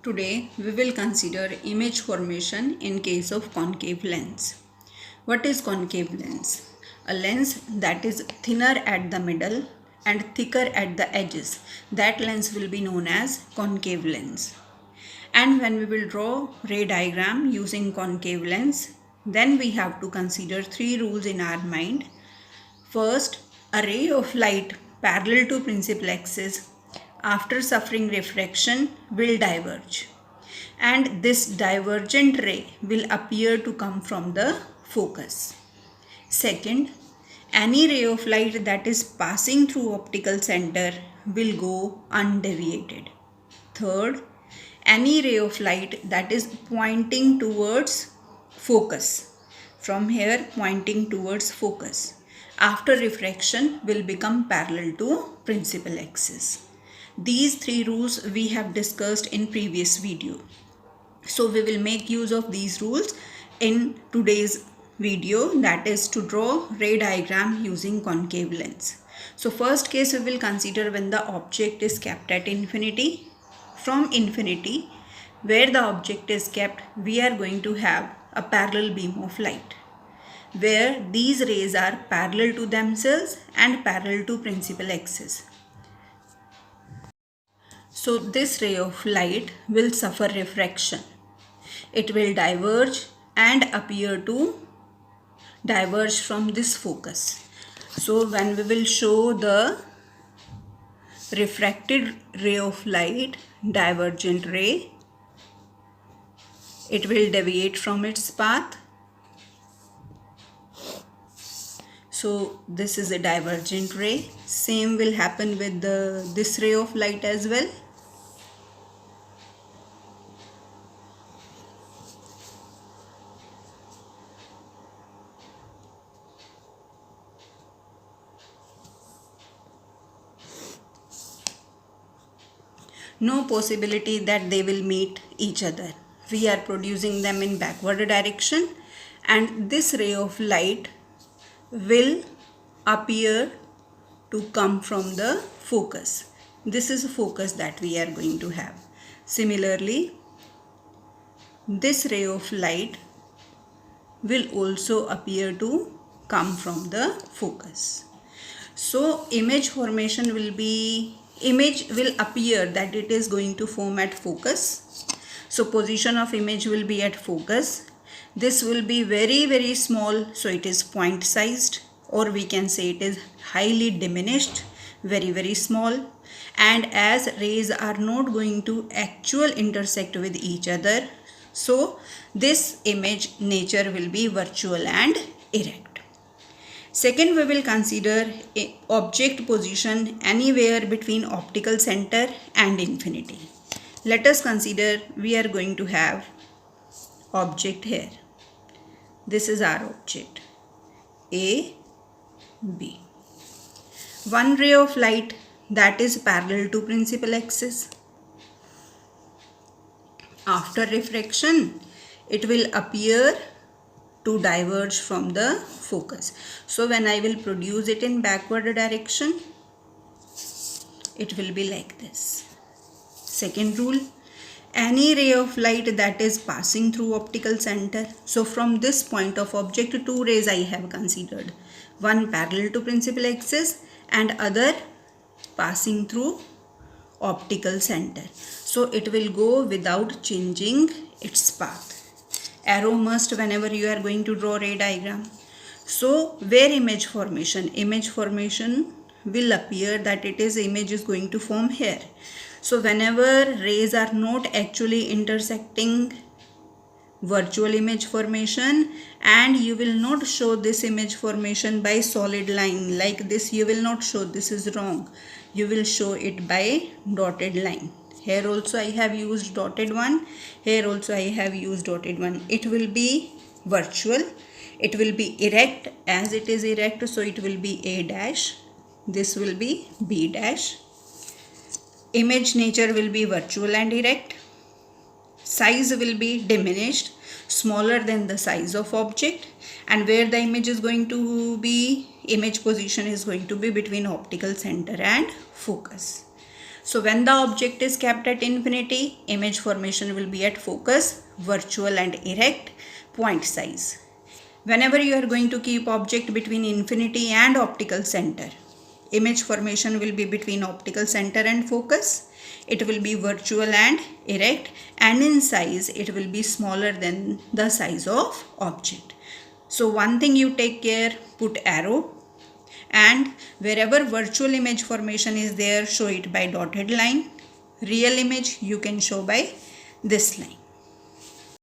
Today we will consider image formation in case of concave lens. What is concave lens? A lens that is thinner at the middle and thicker at the edges. That lens will be known as concave lens. And when we will draw ray diagram using concave lens, then we have to consider three rules in our mind. First, a ray of light parallel to principal axis after suffering refraction will diverge, and this divergent ray will appear to come from the focus. Second, any ray of light that is passing through optical center will go undeviated. Third, any ray of light that is pointing towards focus, from here pointing towards focus, after refraction will become parallel to principal axis. These three rules we have discussed in previous video. So we will make use of these rules in today's video, that is to draw ray diagram using concave lens. So first case we will consider when the object is kept at infinity. From infinity, where the object is kept, we are going to have a parallel beam of light, where these rays are parallel to themselves and parallel to principal axis. So this ray of light will suffer refraction. It will diverge and appear to diverge from this focus. So when we will show the refracted ray of light, divergent ray, it will deviate from its path. So this is a divergent ray. Same will happen with this ray of light as well. No possibility that they will meet each other. We are producing them in backward direction, and this ray of light will appear to come from the focus. This is a focus that we are going to have. Similarly, this ray of light will also appear to come from the focus. So image formation will appear that it is going to form at focus. So position of image will be at focus. This will be very small, so it is point sized, or we can say it is highly diminished, very small. And as rays are not going to actually intersect with each other, so this image nature will be virtual and erect. Second, we will consider object position anywhere between optical center and infinity. Let us consider we are going to have object here. This is our object A, B. One ray of light that is parallel to principal axis. After refraction, it will appear to diverge from the focus. So when I will produce it in backward direction, it will be like this. Second rule, any ray of light that is passing through optical center. So from this point of object, two rays I have considered. One parallel to principal axis and other passing through optical center. So it will go without changing its path. Arrow must whenever you are going to draw ray diagram. So where image formation will appear that image is going to form here. So whenever rays are not actually intersecting, virtual image formation, and you will not show this image formation by solid line like this. You will not show, this is wrong. You will show it by dotted line. Here also I have used dotted one. Here also I have used dotted one. It will be virtual. It will be erect. As it is erect, so it will be A dash. This will be B dash. Image nature will be virtual and erect. Size will be diminished, smaller than the size of object. And where the image is going to be, image position is going to be between optical center and focus. So when the object is kept at infinity, image formation will be at focus, virtual and erect, point size. Whenever you are going to keep object between infinity and optical center, image formation will be between optical center and focus. It will be virtual and erect, and in size it will be smaller than the size of object. So one thing you take care, put arrow, and wherever virtual image formation is there, show it by dotted line. Real image you can show by this line.